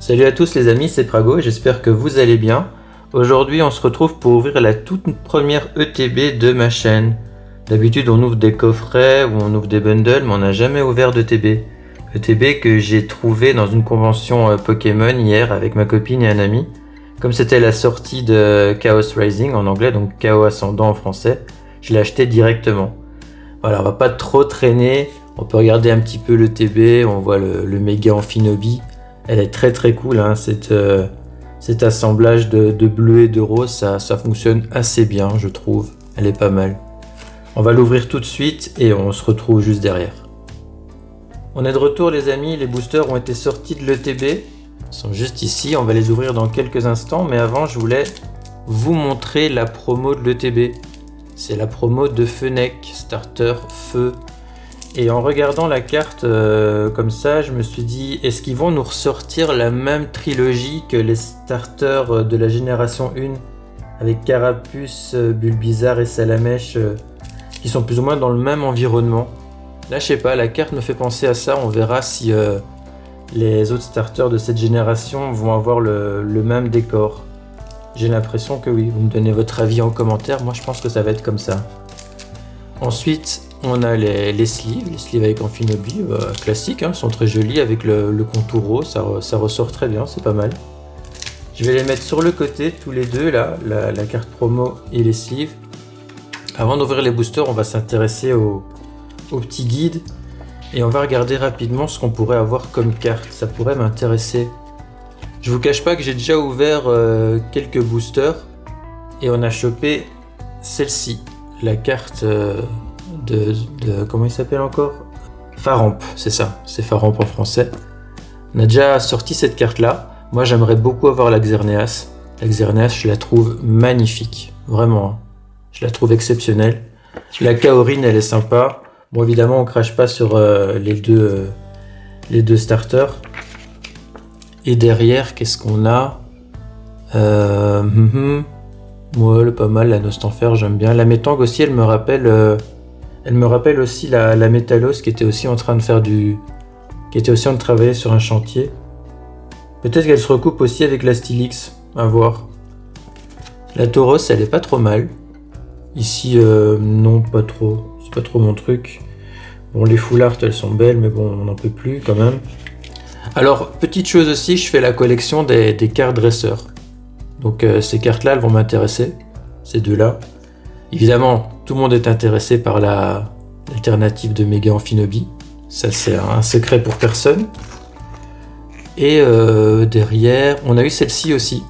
Salut à tous les amis, c'est Prago, j'espère que vous allez bien. Aujourd'hui on se retrouve pour ouvrir la toute première ETB de ma chaîne. D'habitude on ouvre des coffrets ou on ouvre des bundles, mais on n'a jamais ouvert d'ETB. ETB que j'ai trouvé dans une convention Pokémon hier avec ma copine et un ami. Comme c'était la sortie de Chaos Rising en anglais, donc Chaos Ascendant en français, je l'ai acheté directement. Voilà, on va pas trop traîner, on peut regarder un petit peu l'ETB, on voit le méga Amphinobi. Elle est très très cool, hein, cet assemblage de bleu et de rose, ça fonctionne assez bien je trouve, elle est pas mal. On va l'ouvrir tout de suite et on se retrouve juste derrière. On est de retour les amis, les boosters ont été sortis de l'ETB, ils sont juste ici, on va les ouvrir dans quelques instants, mais avant je voulais vous montrer la promo de l'ETB. C'est la promo de Fennec, starter feu. Et en regardant la carte comme ça, je me suis dit, est-ce qu'ils vont nous ressortir la même trilogie que les starters de la génération 1 avec Carapuce, Bulbizarre et Salamèche qui sont plus ou moins dans le même environnement. Là, je sais pas, la carte me fait penser à ça, on verra si les autres starters de cette génération vont avoir le même décor. J'ai l'impression que oui, vous me donnez votre avis en commentaire, moi je pense que ça va être comme ça. Ensuite, on a les sleeves avec Amphinobi, classiques, hein, sont très jolis avec le contour rose, ça ressort très bien, c'est pas mal. Je vais les mettre sur le côté, tous les deux, là, la carte promo et les sleeves. Avant d'ouvrir les boosters, on va s'intéresser au petit guide et on va regarder rapidement ce qu'on pourrait avoir comme carte, ça pourrait m'intéresser. Je vous cache pas que j'ai déjà ouvert quelques boosters et on a chopé celle-ci, la carte comment il s'appelle encore? Faramp, c'est ça, c'est Faramp en français. On a déjà sorti cette carte là. Moi j'aimerais beaucoup avoir la Xerneas. La Xerneas, je la trouve magnifique, vraiment, hein. Je la trouve exceptionnelle. La Kaorine, elle est sympa. Bon, évidemment on crache pas sur les deux starters. Et derrière, qu'est-ce qu'on a? Ouais, pas mal, la Nostanfer, j'aime bien. La Métang aussi, elle me rappelle aussi la Métalos qui était aussi en train de faire qui était aussi en train de travailler sur un chantier. Peut-être qu'elle se recoupe aussi avec la Stylix, à voir. La Tauros, elle est pas trop mal. Ici, non, pas trop. C'est pas trop mon truc. Bon, les full art, elles sont belles, mais bon, on n'en peut plus quand même. Alors, petite chose aussi, je fais la collection des cartes dresseurs. Donc ces cartes-là, elles vont m'intéresser, ces deux-là. Évidemment, tout le monde est intéressé par l'alternative de Méga Amphinobi. Ça, c'est un secret pour personne. Et derrière, on a eu celle-ci aussi.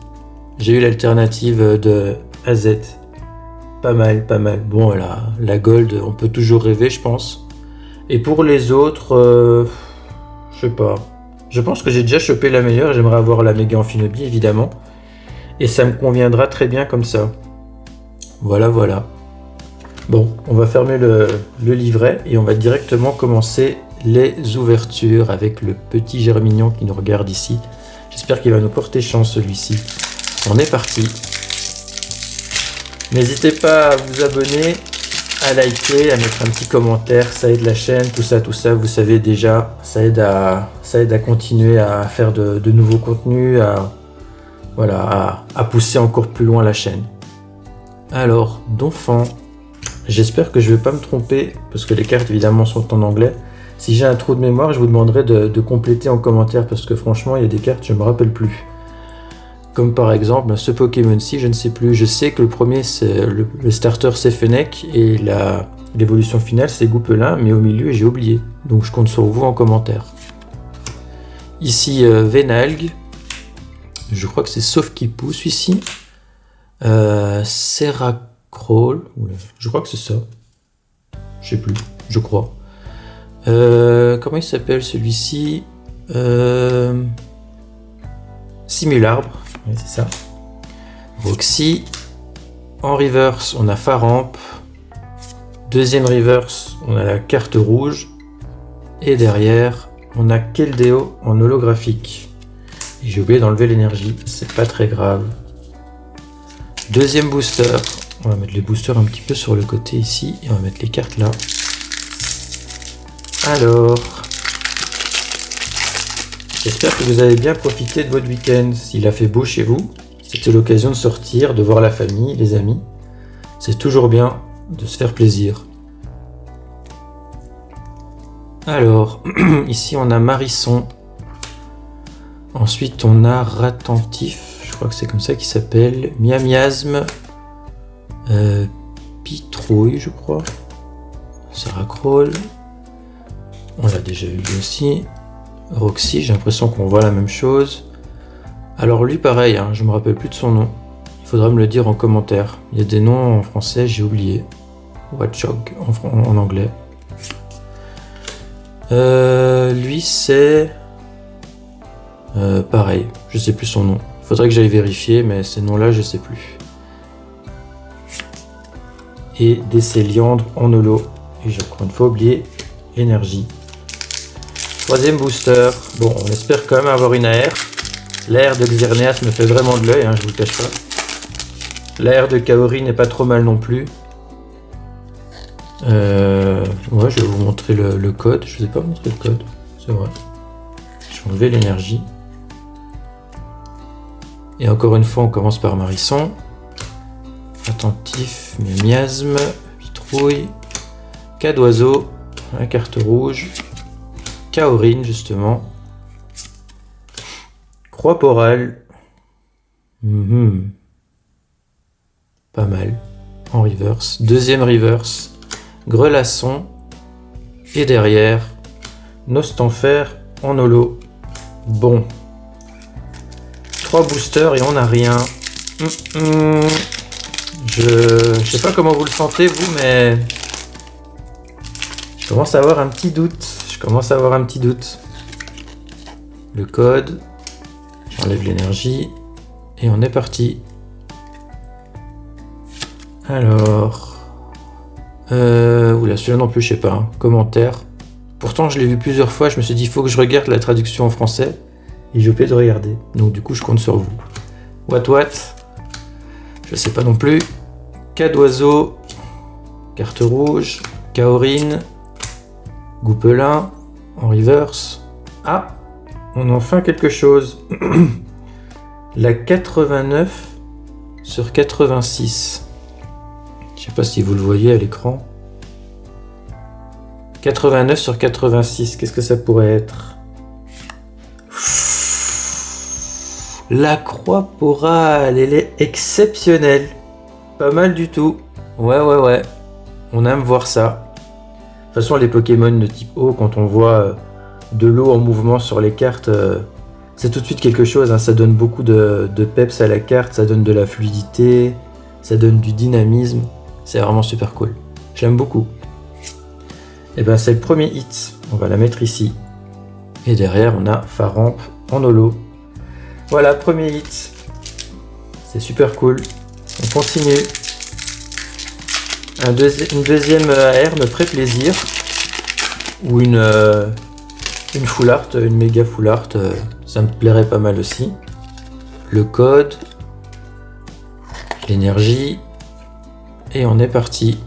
J'ai eu l'alternative de AZ. Pas mal, pas mal. Bon, la Gold, on peut toujours rêver, je pense. Et pour les autres, je sais pas. Je pense que j'ai déjà chopé la meilleure. J'aimerais avoir la Méga Amphinobi, évidemment. Et ça me conviendra très bien comme ça. Voilà, voilà. Bon, on va fermer le livret et on va directement commencer les ouvertures avec le petit Germignon qui nous regarde ici. J'espère qu'il va nous porter chance celui-ci. On est parti. N'hésitez pas à vous abonner, à liker, à mettre un petit commentaire, ça aide la chaîne, tout ça, vous savez déjà, ça aide à continuer à faire de nouveaux contenus, à pousser encore plus loin la chaîne. Alors, Donphan, j'espère que je ne vais pas me tromper, parce que les cartes évidemment sont en anglais. Si j'ai un trou de mémoire, je vous demanderai de compléter en commentaire, parce que franchement, il y a des cartes, je ne me rappelle plus. Comme par exemple, ce Pokémon-ci, je ne sais plus. Je sais que le premier, c'est le starter, c'est Fennec, et l'évolution finale, c'est Goupelin, mais au milieu, j'ai oublié. Donc je compte sur vous en commentaire. Ici, Vénalgue. Je crois que c'est Sauf qui pousse ici. Seracrol. Je crois que c'est ça. Je sais plus. Je crois. Comment il s'appelle celui-ci? Simularbre. Oui, c'est ça. Roxy. En reverse, on a Faramp. Deuxième reverse, on a la carte rouge. Et derrière, on a Keldeo en holographique. J'ai oublié d'enlever l'énergie, c'est pas très grave. Deuxième booster, on va mettre les boosters un petit peu sur le côté ici et on va mettre les cartes là. Alors, J'espère que vous avez bien profité de votre week-end. S'il a fait beau chez vous, c'était l'occasion de sortir, de voir la famille, les amis. C'est toujours bien de se faire plaisir. Alors, ici on a Marisson. Ensuite on a Ratentif, je crois que c'est comme ça qu'il s'appelle. Miamiasme. Pitrouille, je crois. Sarah Kroll. On l'a déjà eu aussi. Roxy, j'ai l'impression qu'on voit la même chose. Alors lui pareil, je me rappelle plus de son nom. Il faudra me le dire en commentaire. Il y a des noms en français, j'ai oublié. Watchog en anglais. Lui c'est... pareil, je sais plus son nom. Il faudrait que j'aille vérifier, mais ces noms-là, je sais plus. Et des céliandres en holo. Et j'ai encore une fois oublié l'énergie. Troisième booster. Bon, on espère quand même avoir une AR. L'AR de Xerneas me fait vraiment de l'œil, je vous le cache pas. L'AR de Kaori n'est pas trop mal non plus. Ouais, je vais vous montrer le code. Je vous ai pas montré le code, c'est vrai. Je vais enlever l'énergie. Et encore une fois, on commence par Marisson. Attentif, miasme, pitrouille, cas d'oiseau, la carte rouge, Kaorine justement, croix porale, pas mal, en reverse, deuxième reverse, grelasson, et derrière, Nostanfer en holo. Bon, 3 boosters et on n'a rien. Je sais pas comment vous le sentez vous, mais je commence à avoir un petit doute. Le code, j'enlève l'énergie et on est parti. Alors, oula, celui-là non plus, je sais pas. Commentaire. Pourtant, je l'ai vu plusieurs fois. Je me suis dit, il faut que je regarde la traduction en français. Et j'ai oublié de regarder. Donc du coup, je compte sur vous. What? Je sais pas non plus. Cas d'oiseau. Carte rouge. Kaorine. Goupelin. En reverse. Ah, on a enfin quelque chose. La 89 sur 86. Je sais pas si vous le voyez à l'écran. 89 sur 86. Qu'est-ce que ça pourrait être? La croix porale, elle est exceptionnelle. Pas mal du tout. Ouais. On aime voir ça. De toute façon, les Pokémon de type eau, quand on voit de l'eau en mouvement sur les cartes, c'est tout de suite quelque chose. Ça donne beaucoup de peps à la carte, ça donne de la fluidité, ça donne du dynamisme. C'est vraiment super cool. J'aime beaucoup. Et ben c'est le premier hit. On va la mettre ici. Et derrière, on a Faramp en holo. Voilà, premier hit. C'est super cool. On continue. Une deuxième AR me ferait plaisir. Ou une full art, une méga full art, ça me plairait pas mal aussi. Le code. L'énergie. Et on est parti.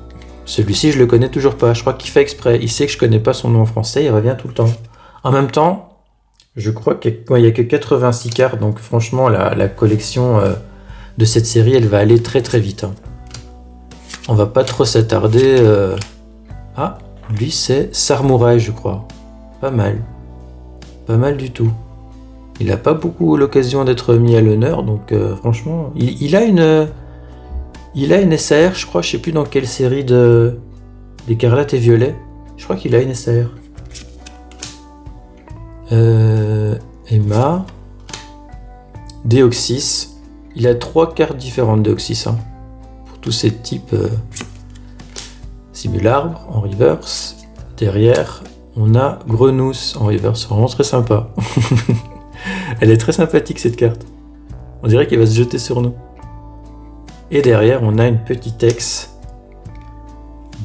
Celui-ci, je le connais toujours pas. Je crois qu'il fait exprès. Il sait que je connais pas son nom en français. Il revient tout le temps. En même temps, je crois qu'il n'y a que 86 cartes. Donc franchement, la collection de cette série, elle va aller très très vite. On va pas trop s'attarder. Ah, lui c'est Sarmouraï, je crois. Pas mal. Pas mal du tout. Il n'a pas beaucoup l'occasion d'être mis à l'honneur. Donc franchement, il a une SAR, je crois. Je sais plus dans quelle série d'Écarlate et Violet. Je crois qu'il a une SAR. Emma. Deoxys. Il a 3 cartes différentes Deoxys. Pour tous ces types. Simularbre en reverse. Derrière, on a Grenousse en reverse. Vraiment très sympa. Elle est très sympathique cette carte. On dirait qu'elle va se jeter sur nous. Et derrière, on a une petite ex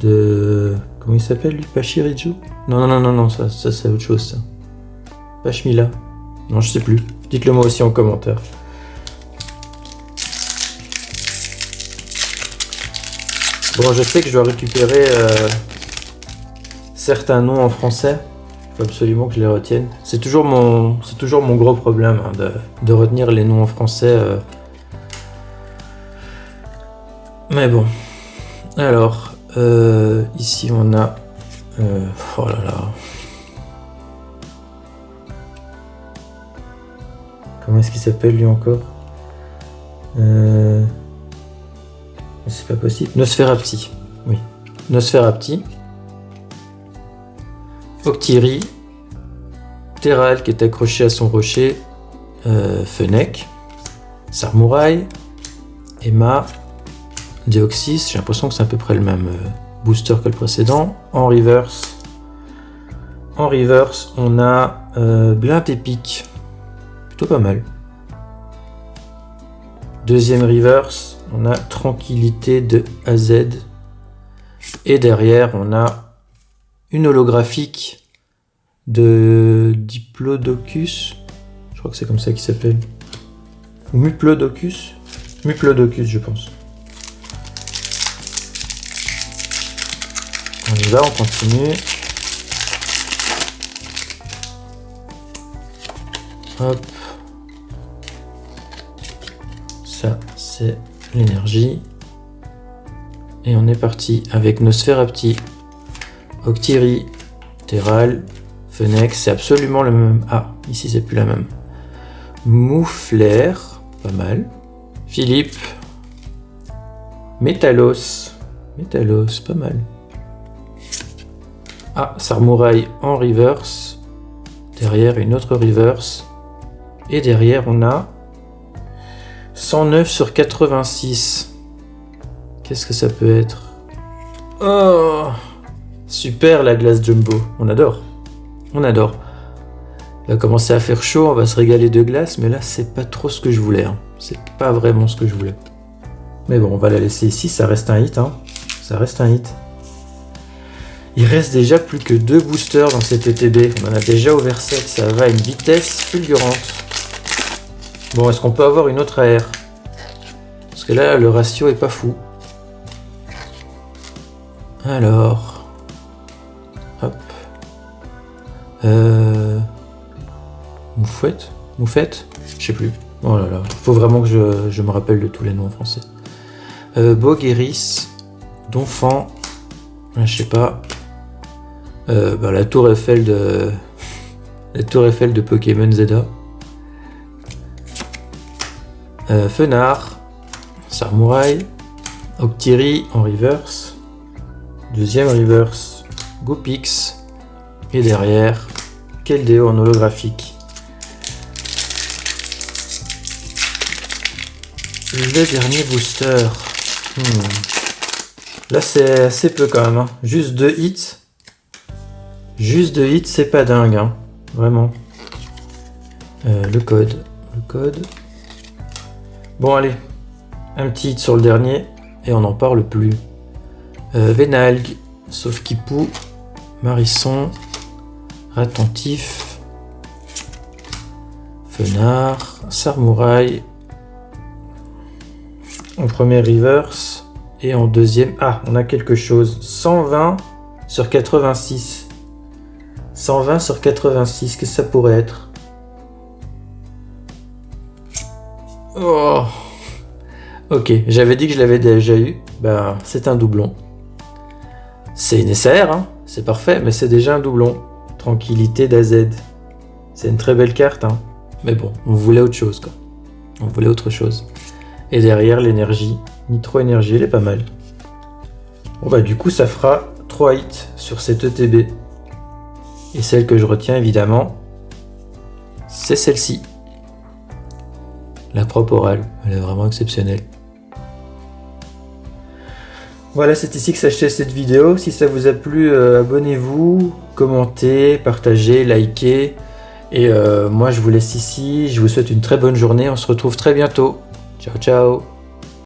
de... Comment il s'appelle lui? Pachirijo? Non, ça c'est autre chose ça. Pachmila? Non, je sais plus. Dites-le moi aussi en commentaire. Bon, je sais que je dois récupérer certains noms en français. Faut absolument que je les retienne. C'est toujours mon gros problème hein, de retenir les noms en français. Mais bon. Alors, ici on a... oh là là. Comment est-ce qu'il s'appelle lui encore? C'est pas possible. Nosferapti. Oui. Nosferapti. Octiri. Teral qui est accroché à son rocher. Fennec. Sarmouraï. Emma. Deoxys. J'ai l'impression que c'est à peu près le même booster que le précédent. En reverse. En reverse, on a Blinde épique. Plutôt pas mal. Deuxième reverse, on a Tranquillité de A à Z. Et derrière, on a une holographique de Diplodocus. Je crois que c'est comme ça qu'il s'appelle. Ou Muplodocus. Muplodocus, je pense. On y va, on continue. Hop. Ça, c'est l'énergie. Et on est parti avec Nosferapti, Octiri, Teral, Fennec. C'est absolument le même. Ah, ici, c'est plus la même. Mouflair, pas mal. Philippe. Métalos. Métalos, pas mal. Ah, Sarmouraï en reverse. Derrière, une autre reverse. Et derrière, on a 109 sur 86. Qu'est-ce que ça peut être? Oh! Super la glace jumbo. On adore. On adore. Il va commencer à faire chaud, on va se régaler de glace, mais là, c'est pas trop ce que je voulais. Hein. C'est pas vraiment ce que je voulais. Mais bon, on va la laisser ici, ça reste un hit. Hein. Ça reste un hit. Il reste déjà plus que 2 boosters dans cet ETB. On en a déjà ouvert 7, ça va à une vitesse fulgurante. Bon, est-ce qu'on peut avoir une autre AR? Parce que là, le ratio est pas fou. Alors... Hop. Moufouette? Moufette? Je sais plus. Oh là là, faut vraiment que je me rappelle de tous les noms en français. Bogueris, Donphan, je sais pas. La tour Eiffel de... La tour Eiffel de Pokémon Zeta. Fenard, Sarmouraï, Octiri en reverse. Deuxième reverse, Goopix. Et derrière, Keldeo en holographique. Le dernier booster. Là, c'est assez peu quand même. Hein. Juste 2 hits. Juste 2 hits, c'est pas dingue. Hein. Vraiment. Le code. Le code. Bon, allez. Un petit hit sur le dernier. Et on n'en parle plus. Vénalgue. Sauf Kipou. Marisson. Attentif. Fenard. Sarmouraï. En premier reverse. Et en deuxième... Ah, on a quelque chose. 120 sur 86. 120 sur 86. Qu'est-ce que ça pourrait être? Oh. Ok, j'avais dit que je l'avais déjà eu. Ben, c'est un doublon. C'est une SR, hein. C'est parfait, mais c'est déjà un doublon. Tranquillité d'AZ. C'est une très belle carte, hein. Mais bon, on voulait autre chose, quoi. On voulait autre chose. Et derrière, l'énergie. Nitro énergie, elle est pas mal. Bon bah du coup, ça fera 3 hits sur cette ETB. Et celle que je retiens, évidemment, c'est celle-ci. La propre orale. Elle est vraiment exceptionnelle. Voilà, c'est ici que s'achève cette vidéo. Si ça vous a plu, abonnez-vous, commentez, partagez, likez. Et moi, je vous laisse ici. Je vous souhaite une très bonne journée. On se retrouve très bientôt. Ciao, ciao.